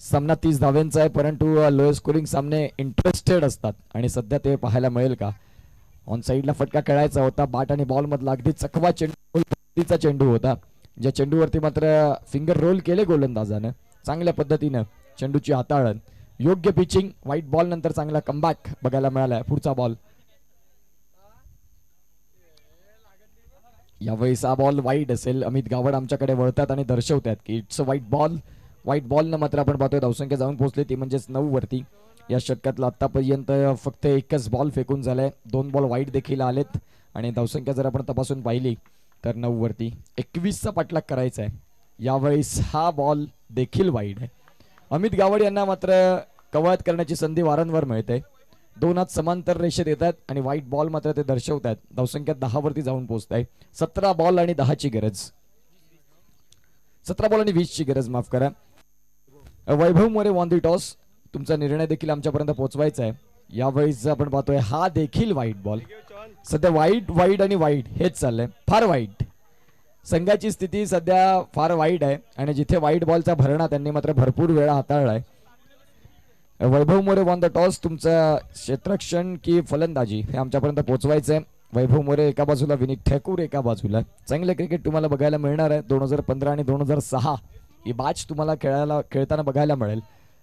सामना 30 धाव्यांचा आहे परंतु लोअर स्कोरिंग सामने इंटरेस्टेड असतात आणि सध्या ते पाहायला मिळेल का? ऑन साईडला फटका खेळायचा होता. बॅट आणि बॉल मधला अगदी चकवा चेंडू चेंडू होता. ज्या चेंडूवरती मात्र फिंगर रोल केले गोलंदाजानं. चांगल्या पद्धतीनं चेंडूची हाताळण. योग्य पिचिंग. व्हाईट बॉल नंतर चांगला कमबॅक बघायला मिळालाय. पुढचा बॉल. यावेळी हा बॉल वाईड असेल. अमित गावड आमच्याकडे वळतात आणि दर्शवतात की it's a white ball. White ball न मात्र आपण पाहतोय धावसंख्या जाऊन पोहोचली ती म्हणजेच 9 वरती. या षटकातला आतापर्यंत फक्त एकच बॉल फेकून झालाय. 2 बॉल वाईड देखील आलेत आणि धावसंख्या जर आपण तपासून पाहिली तर 9 वरती. 21चा पाठलाग करायचा आहे. यावेळेस हा बॉल देखील वाईड आहे. अमित गावड यांना मात्र कवायत करण्याची संधी वारंवार मिळते. 2 हात समांतर रेषेत येतात आणि व्हाईट बॉल मात्र ते दर्शवतात. धावसंख्या 10 वरती जाऊन पोहोचत आहे. 17 बॉल आणि 10 ची गरज. 17 बॉल आणि 20 ची गरज, माफ करा. वैभव मोरे वॉन दी टॉस. तुमचा निर्णय देखील आमच्यापर्यंत पोहोचवायचा आहे. यावेळेस आपण पाहतोय हा देखील व्हाईट बॉल. सध्या वाईट वाईट आणि वाईट हेच चाललंय. फार वाईट. संघाची स्थिती सध्या फार वाईट आहे आणि जिथे व्हाईट बॉलचा भरणा त्यांनी मात्र भरपूर वेळा हाताळलाय. वैभव मोरे वॉन द टॉस. तुमचं क्षेत्ररक्षण की फलंदाजी हे आमच्यापर्यंत पोहोचवायचंय. वैभव मोरे एका बाजूला, विनीत ठाकूर एका बाजूला. चांगलं क्रिकेट तुम्हाला बघायला मिळणार आहे. 2015 आणि 2006 ही बॅच तुम्हाला खेळताना बघायला मिळेल.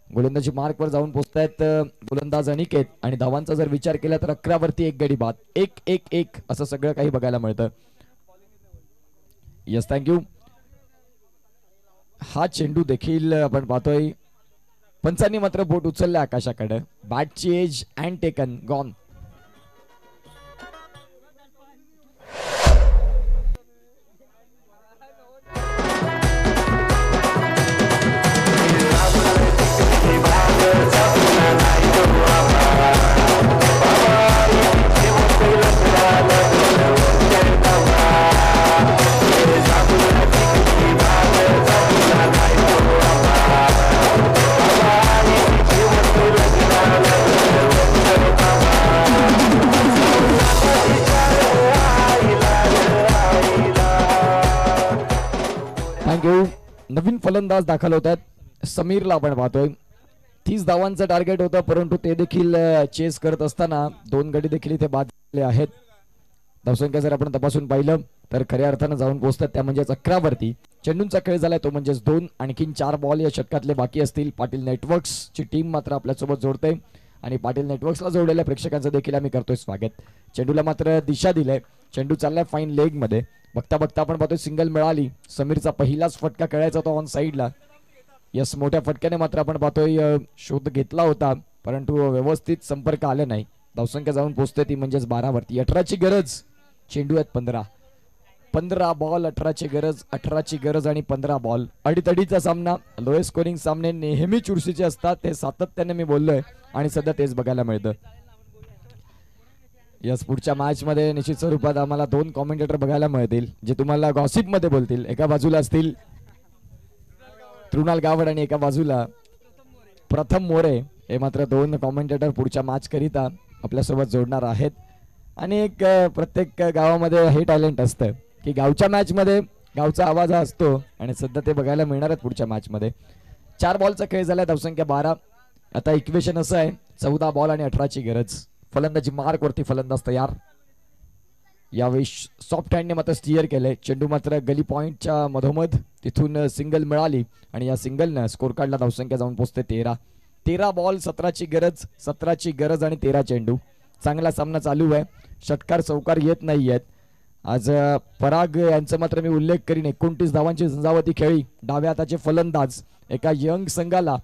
गोलंदाजी मार्कवर जाऊन पोहोचतायत गोलंदाज अनिकेत आणि धावांचा जर विचार केला तर 11 वरती 1 गडी बाद. 1-1-1 असं सगळं काही बघायला मिळतं. Yes, thank you. हा चेंडू देखील आपण पाहतोय पंचांनी मात्र बोट उचलले आकाशाकडे. बॅटची एज अँड टेकन गॉन. फलंदाज दाखल होत आहेत. समीरला आपण पाहतोय 30 धावांचं टार्गेट होतं, परंतु ते देखील चेस करत असताना 2 गडी देखील इथे बाद झाले आहेत. धावसंख्या जर आपण तपासून पाहिलं तर खऱ्या अर्थानं जाऊन पोहोचतात त्या म्हणजेच 11 वरती. चेंडूंचा खेळ झालाय तो म्हणजेच 2. आणखीन 4 बॉल या षटकातले बाकी असतील. पाटील नेटवर्क्सची टीम मात्र आपल्यासोबत जोडते आणि पाटील नेटवर्क्सला जोडलेल्या प्रेक्षकांचं देखील आम्ही करतोय स्वागत. चेंडूला मात्र दिशा दिलंय. चेंडू चाललाय फाईन लेग मध्ये. बघता बघता आपण पाहतोय सिंगल मिळाली. समीरचा पहिलाच फटका खेळायचा होता ऑन साईडला. यस, मोठ्या फटक्याने मात्र आपण पाहतोय शोध घेतला होता, परंतु व्यवस्थित संपर्क आला नाही. धावसंख्या जाऊन पोहोचते ती म्हणजेच 12 वरती. 18ची गरज. चेंडू आहेत 15 बॉल. 18ची गरज, 18ची गरज आणि 15 बॉल. अडीतडीचा सामना. लोएस्ट स्कोरिंग सामने नेहमी चुरशीचे असतात, ते सातत्याने मी बोललोय आणि सध्या तेच बघायला मिळतं. यस, पुढच्या मॅच मध्ये निश्चित स्वरूपात आम्हाला 2 कॉमेंटेटर बघायला मिळतील जे तुम्हाला गॉसिप मध्ये बोलतील. एका बाजूला असतील तृणाल गावड आणि एका बाजूला प्रथम मोरे. हे मात्र 2 कॉमेंटेटर पुढच्या मॅच करिता आपल्यासोबत जोडणार आहेत. आणि एक प्रत्येक गावामध्ये हे टॅलेंट असतं की गावच्या मॅच मध्ये गावचा आवाज असतो आणि सध्या ते बघायला मिळणार आहेत पुढच्या मॅच मध्ये. 4 बॉलचा खेळ झाला. धावसंख्या 12. आता इक्वेशन असं आहे 14 बॉल आणि 18ची गरज. फलंदाजी मार्क वरती फलंदाज तयार. यावेळी सॉफ्ट हँडने मात्र स्टिअर केलंय. चेंडू मात्र गली पॉइंटच्या मधोमध. तिथून सिंगल मिळाली आणि या सिंगलनं स्कोर कार्डला धावसंख्या जाऊन पोहोचते 13. 13 बॉल 17ची गरज. 17ची गरज आणि 13 चेंडू. चांगला सामना चालू आहे. षटकार चौकार येत नाही आहेत आज. पराग यांचा मात्र मी उल्लेख करीन. 29 धावांची झंझावती खेळी. डाव्या हाताचे फलंदाज. एका यंग संघाला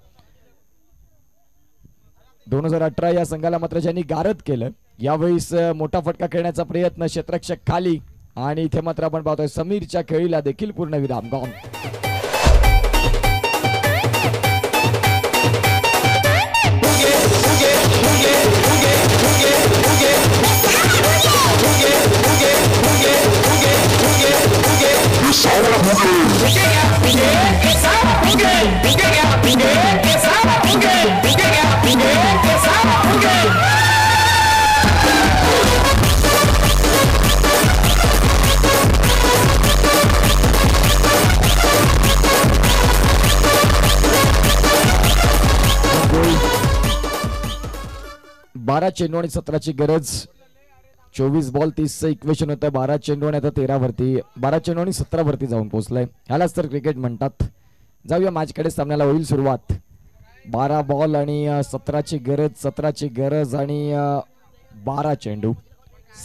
2018 या संघाला मात्र ज्यांनी गारद केलं. यावेळीस मोठा फटका खेळण्याचा प्रयत्न. क्षेत्ररक्षक खाली आणि इथे मात्र आपण पाहतोय समीरच्या खेळीला देखील पूर्णविराम. गॉन. बारा चेंडू आणि 17ची गरज. 24 बॉल 30चं इक्वेशन होतं. 12 चेंडू आणि आता 13 वरती. 12 चेंडू आणि 17 वरती जाऊन पोहोचलाय. ह्यालाच तर क्रिकेट म्हणतात. जाऊया मॅचकडे. सामन्याला होईल सुरुवात. 12 बॉल आणि 17ची गरज. 17ची गरज आणि 12 चेंडू.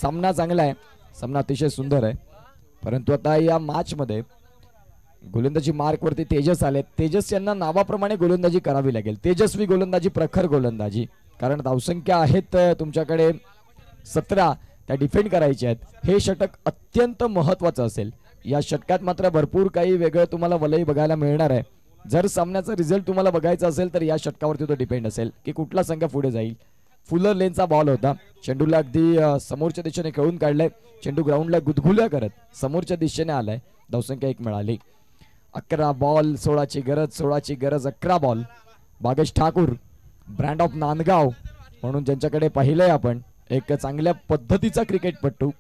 सामना चांगला आहे. सामना अतिशय सुंदर आहे. परंतु आता या मॅच मध्ये गोलंदाजी मार्क वरती तेजस आले. तेजस यांना नावाप्रमाणे गोलंदाजी करावी लागेल. तेजस्वी गोलंदाजी, प्रखर गोलंदाजी. कारण धावसंख्या आहेत तुमच्याकडे 17, त्या डिफेंड करायच्या आहेत. हे षटक अत्यंत महत्वाचं असेल. या षटकात मात्र भरपूर काही वेगळं तुम्हाला वलय बघायला मिळणार आहे. जर सामन्याचा रिझल्ट तुम्हाला बघायचा असेल तर या षटकावरती तो डिपेंड असेल की कुठला संघ पुढे जाईल. फुलर लेनचा बॉल होता. चेंडूला अगदी समोरच्या दिशेने खेळून काढलाय. चेंडू ग्राउंडला गुदगुल्या करत समोरच्या दिशेने आलाय. धावसंख्या 1 मिळाली. 11 बॉल 16ची गरज. 16ची गरज. 11 ball. Bhagesh Thakur, brand of Nandgaon म्हणून ज्यांच्याकडे पाहिलंय आपण, एक चांगल्या पद्धतीचा क्रिकेटपटू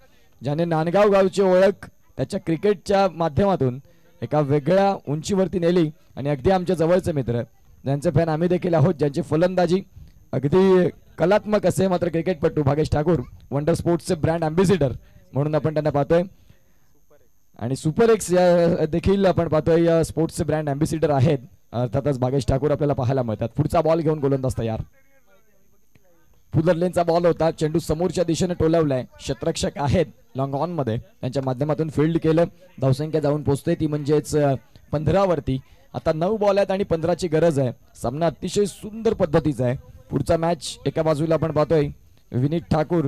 ज्याने नांदगाव गावची ओळख त्याच्या क्रिकेटच्या माध्यमातून एका वेगळ्या उंचीवरती नेली. आणि अगदी आमच्या जवळचे मित्र ज्यांचे फॅन आम्ही देखील आहोत, ज्यांची फलंदाजी अगदी कलात्मक असे मात्र क्रिकेटपटू भागेश ठाकूर, वंडर स्पोर्ट्सचे ब्रँड अँबॅसिडर म्हणून आपण त्यांना पाहतोय. आणि सुपर एक्स देखील आपण पाहतोय स्पोर्ट्सचे ब्रँड अँबॅसिडर आहेत. अर्थातच भागेश ठाकूर आपल्याला पाहायला मिळतात. पुढचा बॉल घेऊन गोलंदाज तयार. फुलर लेनचा बॉल होता. चेंडू समोरच्या दिशेने टोलवलाय. क्षेत्ररक्षक आहेत लॉंग ऑन मध्ये, त्यांच्या माध्यमातून फील्ड केलं. धावसंख्या जाऊन पोहोचते ती म्हणजेच 15 वरती. आता 9 बॉल आहेत आणि 15ची गरज आहे. सामना अतिशय सुंदर पद्धतीचा आहे. पुढचा मॅच एका बाजूला आपण पाहतोय विनीत ठाकूर,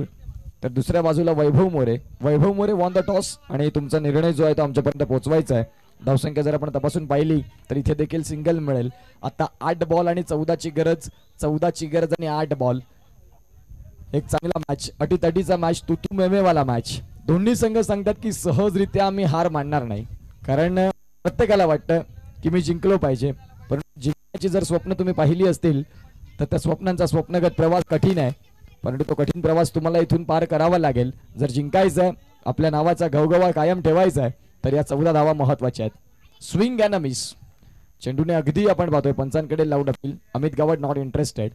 तर दुसऱ्या बाजूला वैभव मोरे. वैभव मोरे वॉन द टॉस आणि तुमचा निर्णय जो आहे तो आमच्यापर्यंत पोहोचवायचा आहे. धावसंख्या जर आपण तपासून पाहिली तर इथे देखील सिंगल मिळेल. आता 8 बॉल आणि 14ची गरज. 14ची गरज आणि 8 बॉल. एक चांगला मॅच, अटीतटीचा मॅच, तुतू मेमेवाला मॅच. दोन्ही संघ सांगतात की सहजरित्या आम्ही हार मानणार नाही, कारण प्रत्येकाला वाटतं की मी जिंकलो पाहिजे. पण जिंकण्याची जर स्वप्न तुम्ही पाहिली असतील तर त्या स्वप्नांचा स्वप्नगत प्रवास कठीण आहे. परंतु तो कठीण प्रवास तुम्हाला इथून पार करावा लागेल. जर जिंकायचं आहे, आपल्या नावाचा घवघवा कायम ठेवायचा आहे, तर या 14 धावा महत्वाच्या आहेत. Swing and a miss. चेंडूने अगदी आपण पाहतोय पंचांकडे loud appeal. Amit Gawad not interested.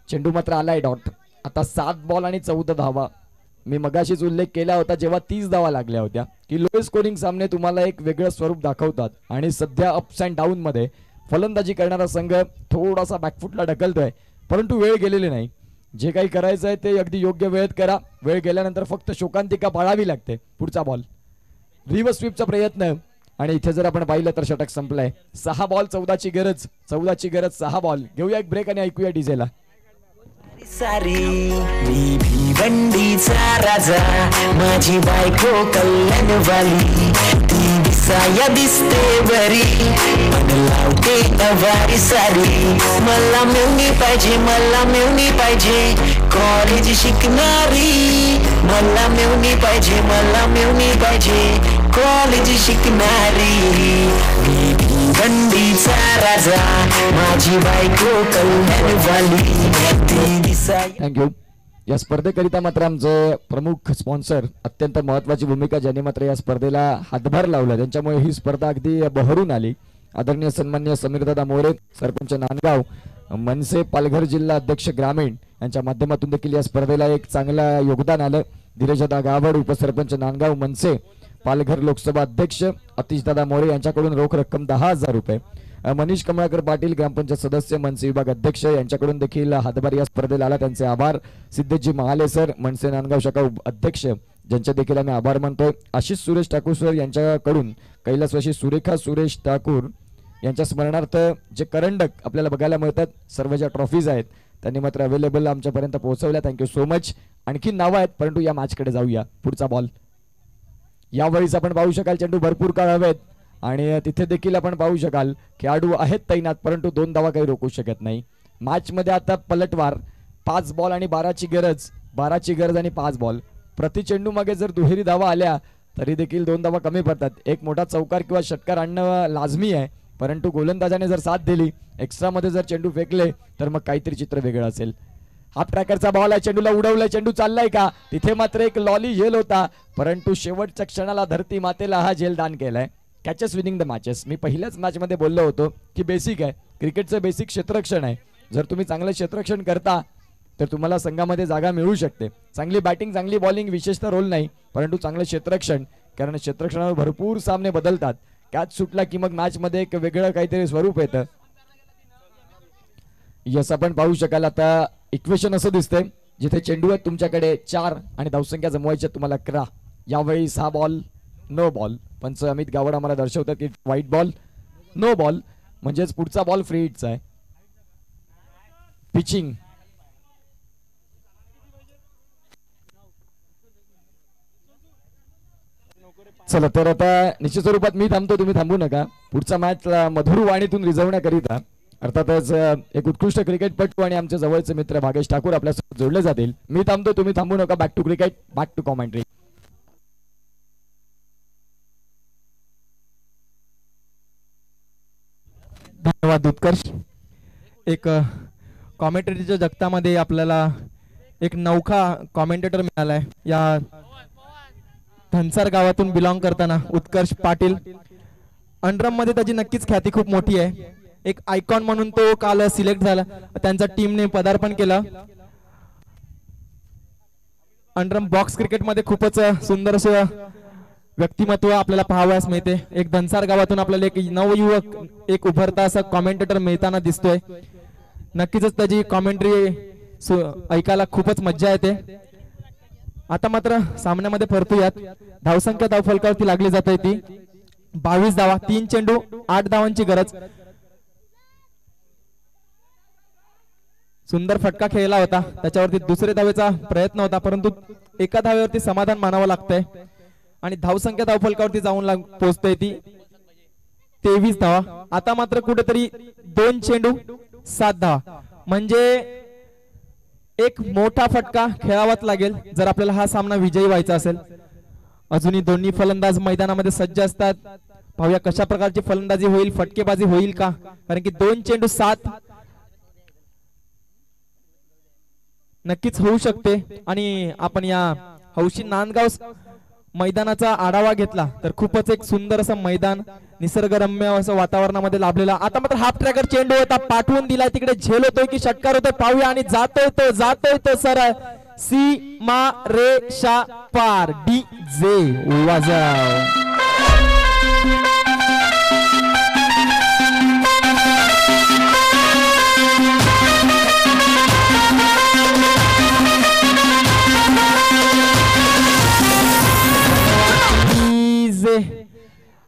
चेंडू मात्र आलाय डॉट. आता 7 बॉल आणि 14 धावा. मी मगाशीच उल्लेख केला होता जेव्हा 30 धावा लागल्या होत्या की लो स्कोरिंग सामने तुम्हाला एक वेगळं स्वरूप दाखवतात. आणि सध्या अप्स अँड डाऊन मध्ये फलंदाजी करणारा संघ थोडासा बॅकफुटला ढकलतोय, परंतु वेळ गेलेली नाही. जे काही करायचं आहे ते अगदी योग्य वेळेत करा. वेळ गेल्यानंतर फक्त शोकांतिका बाळावी लागते. पुढचा बॉल रिव्हर्स स्वीपचा प्रयत्न आणि इथे जर आपण पाहिलं तर षटक संपलंय. 6 बॉल 14ची गरज. 6 बॉल. घेऊया एक ब्रेक आणि ऐकूया डीजेला. सारी मी भिवंडीचा राजा, माझी बायको कल्याणवाली, ती दिसाया दिसते बरी, पण लावते अवारी सारी. मला मिळणी पाहिजे, मला मिळणी पाहिजे, कॉलेज शिकणारी. मला मिळणी पाहिजे, मला मिळणी पाहिजे, कॉलेज शिकणारी. मी भिवंडीचा राजा, माझी बायको कल्याणवाली, ती दिसाया. थँक्यू. या स्पर्धेकरिता मात्र आमचे प्रमुख स्पॉन्सर अत्यंत महत्वाची भूमिका ज्यांनी मात्र या स्पर्धेला हातभार लावला, त्यांच्यामुळे ही स्पर्धा अगदी बहरून आली. आदरणीय सन्माननीय समीरदादा मोरे, सरपंच नांदगाव, मनसे पालघर जिल्हा अध्यक्ष ग्रामीण यांच्या माध्यमातून देखील या स्पर्धेला एक चांगलं योगदान आलं. धीरजदा गावड, उपसरपंच नांदगाव मनसे पालघर लोकसभा अध्यक्ष अतिशदादा मोरे यांच्याकडून रोख रक्कम 10,000 रुपये. मनीष कमळाकर पाटील ग्रामपंचायत सदस्य मनसे विभाग अध्यक्ष यांच्याकडून देखील हातभार या स्पर्धेला आला. त्यांचे आभार. सिद्धेजी महाले सर, मनसे नांदगाव शाखा अध्यक्ष, ज्यांचे देखील आम्ही आभार मानतोय. आशिष सुरेश ठाकूर सर यांच्याकडून कैलासवासी सुरेखा सुरेश ठाकूर यांच्या स्मरणार्थ जे करंडक आपल्याला बघायला मिळतात, सर्व ज्या ट्रॉफीज आहेत त्यांनी मात्र अवेलेबल आमच्यापर्यंत पोहोचवल्या. Thank you so much. आणखी नावं आहेत, परंतु या मॅचकडे जाऊया. पुढचा बॉल. यावेळीच आपण पाहू शकाल चेंडू भरपूर काळ हवेत आणि तिथे देखील आपण पाहू शकाल खेळाडू आहेत तैनात, परंतु 2 धावा काही रोखू शकत नाही. मॅच मध्ये आता पलटवार. 5 बॉल आणि 12ची गरज. 12ची गरज आणि 5 बॉल. प्रति चेंडू मागे जर दुहेरी धावा आल्या तरी देखील 2 धावा कमी पडतात. एक मोठा चौकार किंवा षटकार आणणं लाजमी आहे, परंतु गोलंदाजाने जर साथ दिली, एक्स्ट्रा मध्ये जर चेंडू फेकले तर मग काहीतरी चित्र वेगळं असेल. हाफ ट्रॅकरचा बॉल आहे. चेंडूला उडवलाय. चेंडू चाललाय का? तिथे मात्र एक लॉली झेल होता, परंतु शेवटच्या क्षणाला धरती मातेला हा झेल दान केलाय. Catches winning the matches. मी पहिल्याच मॅच मध्ये बोललो होतो की बेसिक आहे क्रिकेटचं, बेसिक क्षेत्ररक्षण आहे. जर तुम्ही चांगलं क्षेत्ररक्षण करता तर तुम्हाला संघामध्ये जागा मिळू शकते. चांगली बॅटिंग, चांगली बॉलिंग विशेषतः रोल नाही, परंतु चांगलं क्षेत्ररक्षण, कारण क्षेत्ररक्षणावर भरपूर सामने बदलतात. कॅच सुटला की मग मॅच मध्ये एक वेगळं काहीतरी स्वरूप येतं. यस, आपण पाहू शकाल आता इक्वेशन असं दिसतंय जिथे चेंडू आहेत तुमच्याकडे 4 आणि धावसंख्या जमवायच्या तुम्हाला 11. यावेळी 6 बॉल 9 बॉल. पंच अमित गावड आम्हाला दर्शवतात की व्हाईट बॉल 9 बॉल म्हणजेच पुढचा बॉल फ्री हिटचा आहे. पिचिंग. चला तर आता निश्चित स्वरूपात मी थांबतो, तुम्ही थांबू नका. पुढचा मॅच मधुर वाणीतून रिझवण्याकरिता अर्थातच एक उत्कृष्ट क्रिकेटपटू आणि आमचे जवळचे मित्र भागेश ठाकूर आपल्यासोबत जोडले जातील. मी थांबतो, तुम्ही थांबू नका. Back to cricket, back to commentary. धन्यवाद उत्कर्ष. एक कॉमेंटेटरच्या जगतामध्ये आपल्याला एक नौखा कॉमेंटेटर मिळालाय. या धनसार गावातून बिलॉंग करताना उत्कर्ष पाटील. अंडरम मध्ये त्याची नक्कीच ख्याती खूप मोठी आहे. एक आयकॉन म्हणून तो काल सिलेक्ट झाला, त्यांच्या टीमने पदार्पण केलं. अंडरम बॉक्स क्रिकेटमध्ये खूपच सुंदर असं व्यक्तिमत्व आपल्याला पाहावयास मिळते. एक धनसार गावातून आपल्याला एक नवयुवक, एक उभरता असा कॉमेंटेटर मिळताना दिसतोय. नक्कीच त्याची कॉमेंट्री ऐकायला खूपच मज्जा येते. आता मात्र सामन्यामध्ये परतूयात. धावसंख्या धावफलकावरती लागली जाते ती 22 धावा. 3 चेंडू 8 धावांची गरज. सुंदर फटका खेळला होता, त्याच्यावरती दुसऱ्या धावेचा प्रयत्न होता, परंतु एका धावेवरती समाधान मानावं लागतंय. आणि धावसंख्या धावफलकावरती जाऊन पोहोचते ती 23 धावा. आता मात्र कुठेतरी 2 चेंडू 7 धावा, म्हणजे एक मोठा फटका खेळावाच लागेल जर आपल्याला हा सामना विजयी व्हायचा असेल. अजूनही दोन्ही फलंदाज मैदानामध्ये सज्ज असतात. पाहूया कशा प्रकारची फलंदाजी होईल, फटकेबाजी होईल का, कारण की 2 चेंडू 7 नक्कीच होऊ शकते. आणि आपण या हौशी नांदगाव मैदानाचा आढावा घेतला तर खूपच एक सुंदर असं मैदान निसर्गरम्य असं वातावरणामध्ये लाभलेला. आता मात्र हाफ ट्रॅकर चेंडू होता पाठवून दिलाय तिकडे, झेल होतोय की षटकार होतोय पाहूया. आणि जातोय तो सरळ सीमा रेषा पार. DJ वाजव.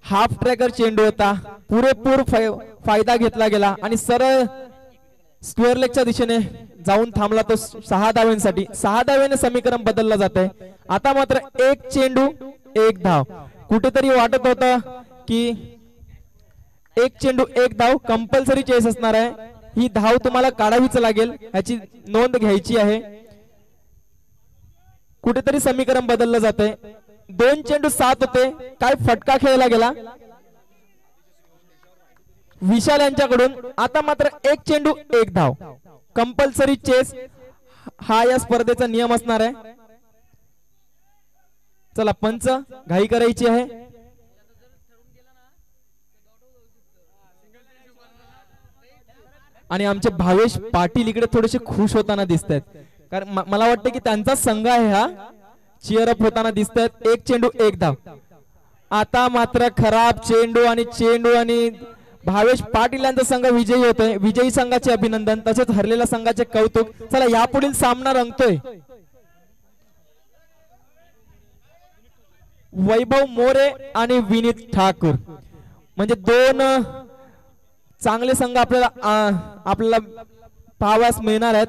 हाफ ट्रॅकर चेंडू होता, पुरेपूर फायदा घेतला गेला आणि सरळ स्क्वेअर लेगच्या दिशेने जाऊन थांबला तो 6 धावांसाठी. 6 धावांनी समीकरण बदललं जातंय. आता मात्र 1 चेंडू 1 धाव. कुठेतरी वाटत होतं की 1 चेंडू 1 धाव कंपल्सरी चेस असणार आहे. ही धाव तुम्हाला काढावीच लागेल, याची नोंद घ्यायची आहे. कुठेतरी समीकरण बदललं जातंय. 2 चेंडू 7 होते, काय फटका खेळला गेला विशाल यांच्याकडून. आता मात्र 1 चेंडू 1 धाव कंपल्सरी चेस हा या स्पर्धेचा नियम असणार आहे. चला पंच घाई करायची आहे. आणि आमचे भावेश पाटील इकडे थोडेसे खुश होताना दिसत आहेत, कारण मला वाटतं की त्यांचा संघ आहे हा. चिअर अप होताना दिसत आहेत. 1 चेंडू 1 धाव. आता मात्र खराब चेंडू आणि भावेश पाटील यांचा संघ विजयी होतोय. विजयी संघाचे अभिनंदन, तसेच हरलेल्या संघाचे कौतुक. चला यापुढील सामना रंगतोय. वैभव मोरे आणि विनीत ठाकूर, म्हणजे 2 चांगले संघ आपल्याला पाहावयास मिळणार आहेत.